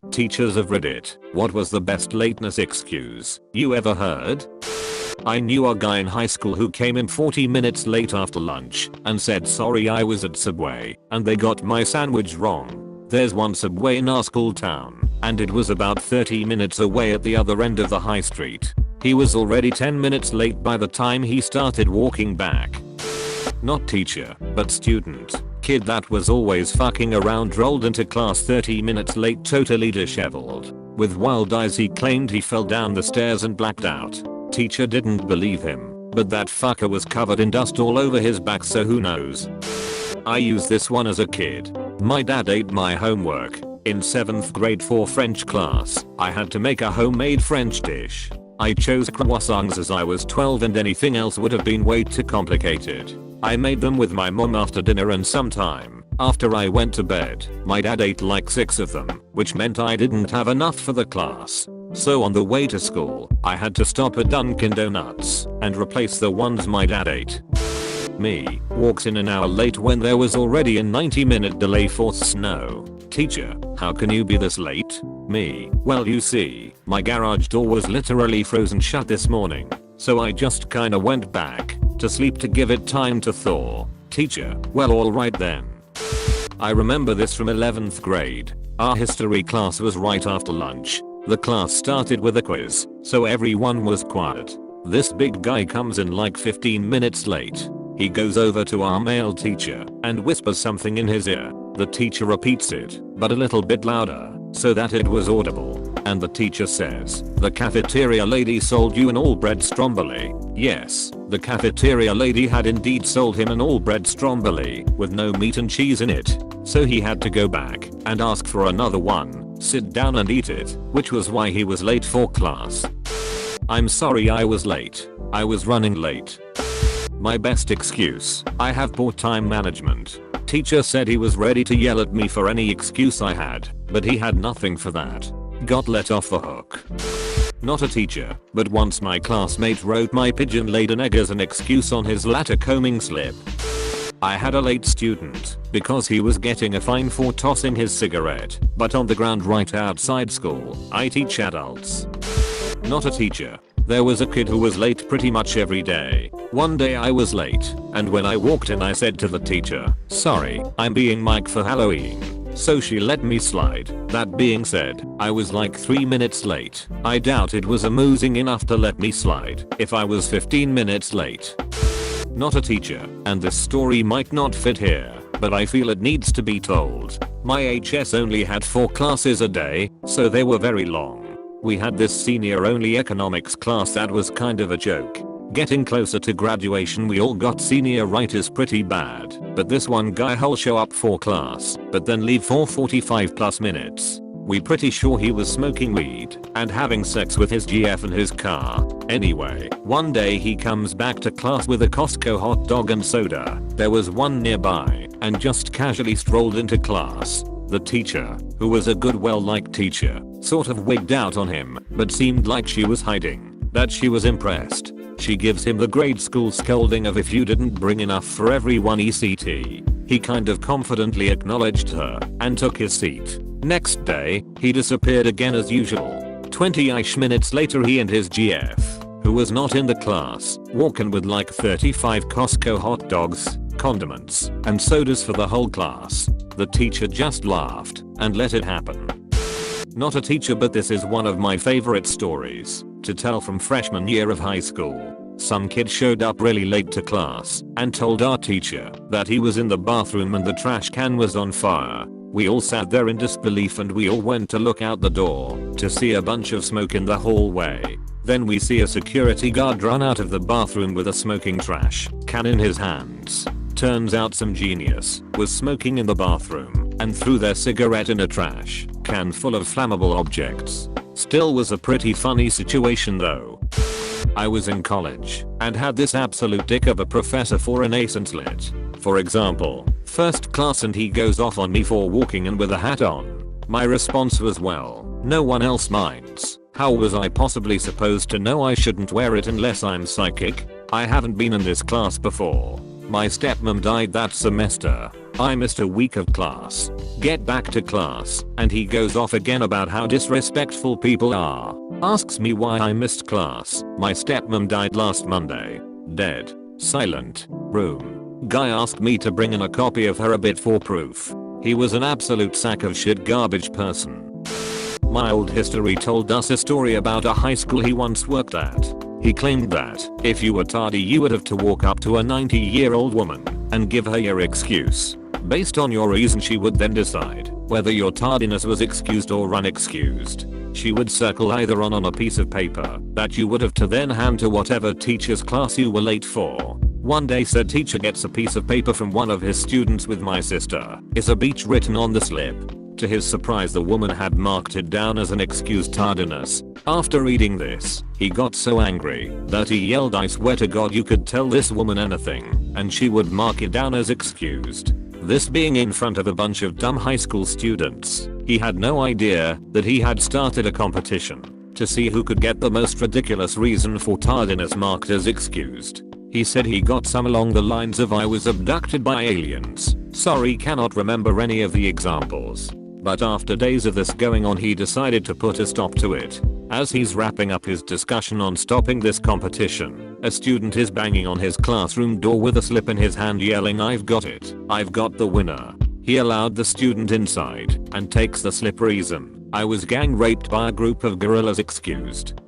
Teachers of Reddit, what was the best lateness excuse you ever heard? I knew a guy in high school who came in 40 minutes late after lunch and said sorry I was at Subway and they got my sandwich wrong. There's one Subway in our school town and it was about 30 minutes away at the other end of the high street. He was already 10 minutes late by the time he started walking back. Not teacher, but student. Kid that was always fucking around rolled into class 30 minutes late totally disheveled. With wild eyes he claimed he fell down the stairs and blacked out. Teacher didn't believe him, but that fucker was covered in dust all over his back so who knows. I used this one as a kid. My dad ate my homework. In 7th grade for French class, I had to make a homemade French dish. I chose croissants as I was 12 and anything else would have been way too complicated. I made them with my mom after dinner and sometime after I went to bed, my dad ate like 6 of them, which meant I didn't have enough for the class. So on the way to school, I had to stop at Dunkin' Donuts and replace the ones my dad ate. Me walks in an hour late when there was already a 90-minute delay for snow. Teacher, how can you be this late? Me, well you see, my garage door was literally frozen shut this morning, so I just kinda went back to sleep to give it time to thaw. Teacher, well alright then. I remember this from 11th grade. Our history class was right after lunch. The class started with a quiz, so everyone was quiet. This big guy comes in like 15 minutes late. He goes over to our male teacher and whispers something in his ear. The teacher repeats it, but a little bit louder, so that it was audible. And the teacher says, "The cafeteria lady sold you an all-bread stromboli." Yes, the cafeteria lady had indeed sold him an all-bread stromboli with no meat and cheese in it. So he had to go back and ask for another one, sit down and eat it, which was why he was late for class. I'm sorry I was late. I was running late. My best excuse, I have poor time management. Teacher said he was ready to yell at me for any excuse I had, but he had nothing for that. Got let off the hook. Not a teacher, but once my classmate wrote my pigeon laid an egg as an excuse on his latter combing slip. I had a late student because he was getting a fine for tossing his cigarette, but on the ground right outside school. I teach adults. Not a teacher. There was a kid who was late pretty much every day. One day I was late, and when I walked in I said to the teacher, "Sorry, I'm being Mike for Halloween." So she let me slide. That being said, I was like 3 minutes late. I doubt it was amusing enough to let me slide if I was 15 minutes late. Not a teacher, and this story might not fit here, but I feel it needs to be told. My HS only had 4 classes a day, so they were very long. We had this senior only economics class that was kind of a joke. Getting closer to graduation we all got senioritis pretty bad, but this one guy he'll show up for class, but then leave for 45 plus minutes. We pretty sure he was smoking weed and having sex with his GF in his car. Anyway, one day he comes back to class with a Costco hot dog and soda. There was one nearby and just casually strolled into class. The teacher, who was a good well-liked teacher, sort of wigged out on him, but seemed like she was hiding that she was impressed. She gives him the grade school scolding of "if you didn't bring enough for everyone ECT." He kind of confidently acknowledged her and took his seat. Next day, he disappeared again as usual. 20-ish minutes later he and his GF, who was not in the class, walk in with like 35 Costco hot dogs, condiments, and sodas for the whole class. The teacher just laughed and let it happen. Not a teacher, but this is one of my favorite stories to tell from freshman year of high school. Some kid showed up really late to class and told our teacher that he was in the bathroom and the trash can was on fire. We all sat there in disbelief and we all went to look out the door to see a bunch of smoke in the hallway. Then we see a security guard run out of the bathroom with a smoking trash can in his hands. Turns out some genius was smoking in the bathroom and threw their cigarette in a trash can full of flammable objects. Still was a pretty funny situation though. I was in college and had this absolute dick of a professor for a nascent lit. For example, first class and he goes off on me for walking in with a hat on. My response was, well, no one else minds. How was I possibly supposed to know I shouldn't wear it unless I'm psychic? I haven't been in this class before. My stepmom died that semester. I missed a week of class. Get back to class, and he goes off again about how disrespectful people are. Asks me why I missed class. My stepmom died last Monday. Dead. Silent. Room. Guy asked me to bring in a copy of her obit for proof. He was an absolute sack of shit garbage person. My old history told us a story about a high school he once worked at. He claimed that if you were tardy you would have to walk up to a 90-year-old woman and give her your excuse. Based on your reason she would then decide whether your tardiness was excused or unexcused. She would circle either on a piece of paper that you would have to then hand to whatever teacher's class you were late for. One day said teacher gets a piece of paper from one of his students with my sister. Is a beach written on the slip. To his surprise the woman had marked it down as an excused tardiness. After reading this, he got so angry that he yelled, "I swear to God you could tell this woman anything and she would mark it down as excused." This being in front of a bunch of dumb high school students. He had no idea that he had started a competition to see who could get the most ridiculous reason for tardiness marked as excused. He said he got some along the lines of "I was abducted by aliens." Sorry, cannot remember any of the examples. But after days of this going on he decided to put a stop to it. As he's wrapping up his discussion on stopping this competition, a student is banging on his classroom door with a slip in his hand yelling, "I've got it. I've got the winner." He allowed the student inside and takes the slip. Reason: "I was gang raped by a group of gorillas." Excused.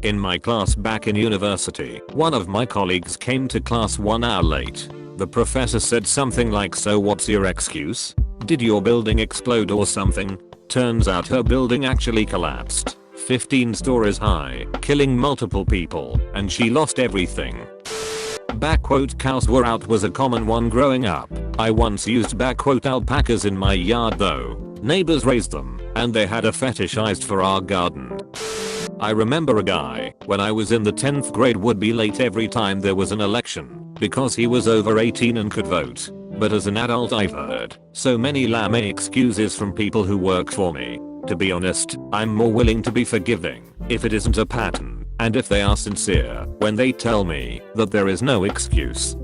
In my class back in university, one of my colleagues came to class 1 hour late. The professor said something like, "So what's your excuse? Did your building explode or something?" Turns out her building actually collapsed. 15 stories high, killing multiple people, and she lost everything. "Cows were out" was a common one growing up. I once used "alpacas" in my yard though. Neighbors raised them, and they had a fetish for our garden. I remember a guy, when I was in the 10th grade, would be late every time there was an election because he was over 18 and could vote. But as an adult I've heard so many lame excuses from people who work for me. To be honest, I'm more willing to be forgiving if it isn't a pattern, and if they are sincere when they tell me that there is no excuse.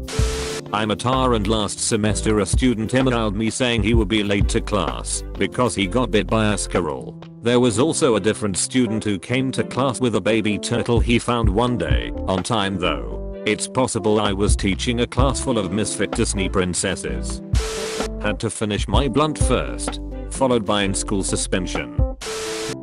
I'm a tar, and last semester a student emailed me saying he would be late to class because he got bit by a squirrel. There was also a different student who came to class with a baby turtle he found one day, on time though. It's possible I was teaching a class full of misfit Disney princesses. Had to finish my blunt first, followed by in-school suspension.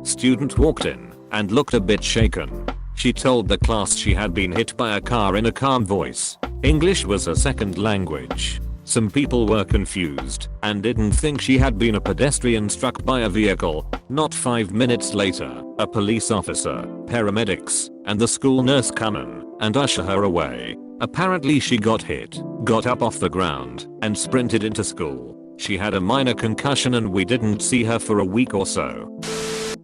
Student walked in and looked a bit shaken. She told the class she had been hit by a car in a calm voice. English was her second language. Some people were confused and didn't think she had been a pedestrian struck by a vehicle. Not 5 minutes later, a police officer, paramedics, and the school nurse come in and usher her away. Apparently she got hit, got up off the ground, and sprinted into school. She had a minor concussion and we didn't see her for a week or so.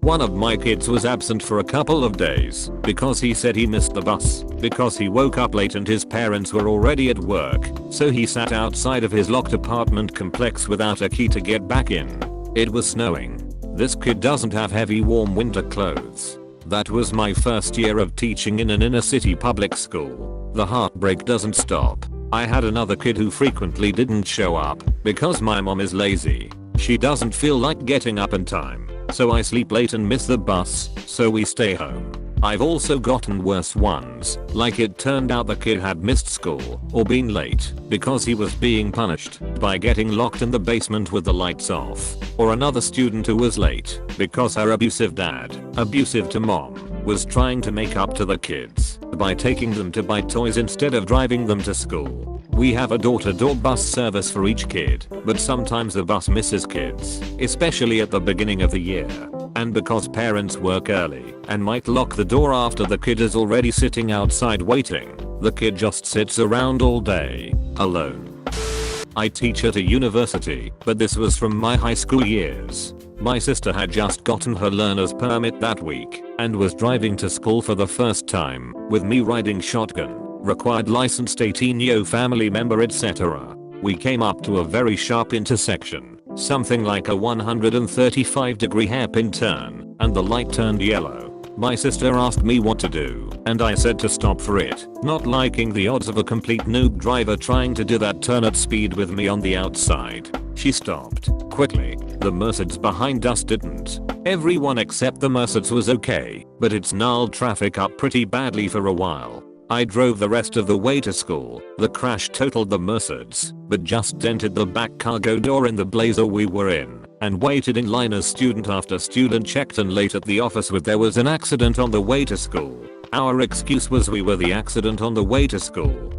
One of my kids was absent for a couple of days because he said he missed the bus because he woke up late and his parents were already at work, so he sat outside of his locked apartment complex without a key to get back in. It was snowing. This kid doesn't have heavy warm winter clothes. That was my first year of teaching in an inner city public school. The heartbreak doesn't stop. I had another kid who frequently didn't show up because my mom is lazy. She doesn't feel like getting up in time. So I sleep late and miss the bus, so we stay home. I've also gotten worse ones, like it turned out the kid had missed school or been late because he was being punished by getting locked in the basement with the lights off, or another student who was late because her abusive dad, abusive to mom, was trying to make up to the kids by taking them to buy toys instead of driving them to school. We have a door-to-door bus service for each kid, but sometimes the bus misses kids, especially at the beginning of the year. And because parents work early and might lock the door after the kid is already sitting outside waiting, the kid just sits around all day, alone. I teach at a university, but this was from my high school years. My sister had just gotten her learner's permit that week and was driving to school for the first time, with me riding shotgun, required licensed 18-year family member, etc. We came up to a very sharp intersection, something like a 135-degree hairpin turn, and the light turned yellow. My sister asked me what to do, and I said to stop for it, not liking the odds of a complete noob driver trying to do that turn at speed with me on the outside. She stopped quickly. The Mercedes behind us didn't. Everyone except the Mercedes was okay, but it snarled traffic up pretty badly for a while. I drove the rest of the way to school. The crash totaled the Mercedes, but just dented the back cargo door in the Blazer we were in, and waited in line as student after student checked in late at the office with there was an accident on the way to school. Our excuse was we were the accident on the way to school.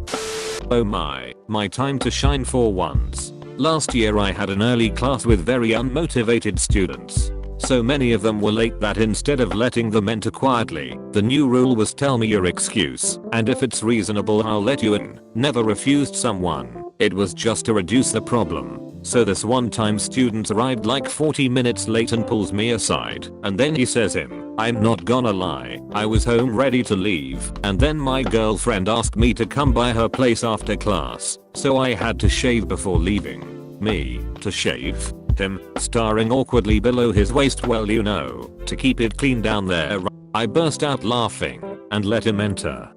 Oh my time to shine for once. Last year I had an early class with very unmotivated students. So many of them were late that instead of letting them enter quietly, the new rule was tell me your excuse, and if it's reasonable I'll let you in. Never refused someone. It was just to reduce the problem. So this one time student arrived like 40 minutes late and pulls me aside, and then he says I'm not gonna lie, I was home ready to leave, and then my girlfriend asked me to come by her place after class, so I had to shave before leaving. Me, to shave? Him, staring awkwardly below his waist, well you know, to keep it clean down there. I burst out laughing and let him enter.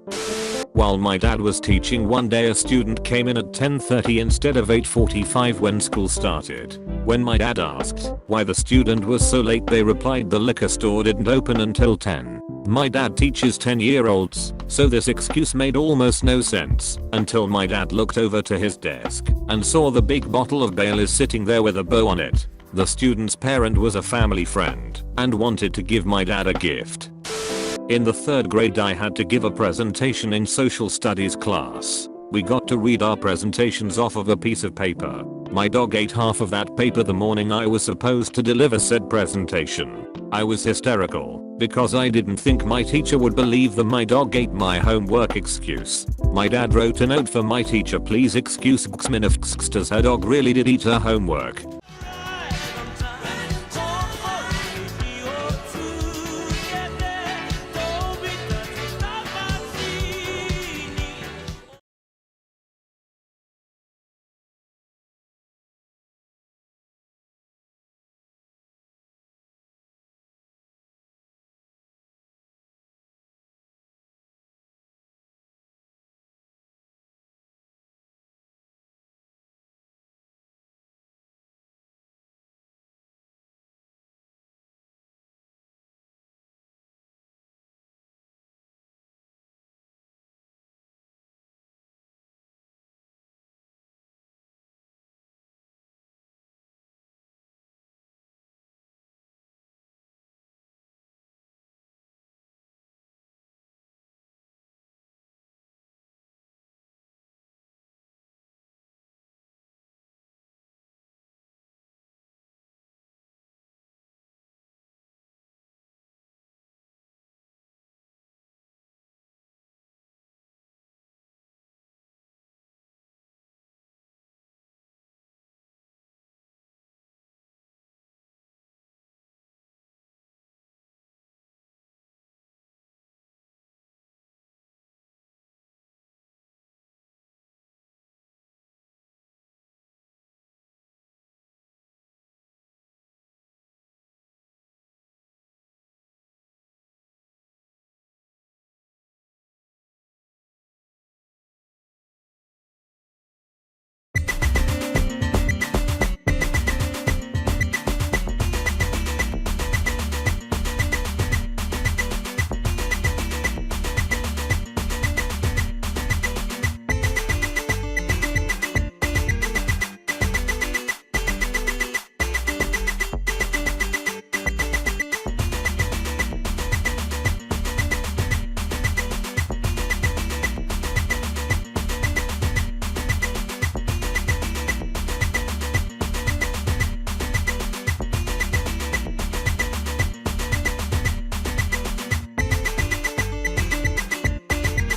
While my dad was teaching one day a student came in at 10:30 instead of 8:45 when school started. When my dad asked why the student was so late they replied the liquor store didn't open until 10. My dad teaches 10-year-olds, so this excuse made almost no sense until my dad looked over to his desk and saw the big bottle of Baileys sitting there with a bow on it. The student's parent was a family friend and wanted to give my dad a gift. In the 3rd grade I had to give a presentation in social studies class. We got to read our presentations off of a piece of paper. My dog ate half of that paper the morning I was supposed to deliver said presentation. I was hysterical because I didn't think my teacher would believe the my dog ate my homework excuse. My dad wrote a note for my teacher, please excuse Xmin if does her dog really did eat her homework.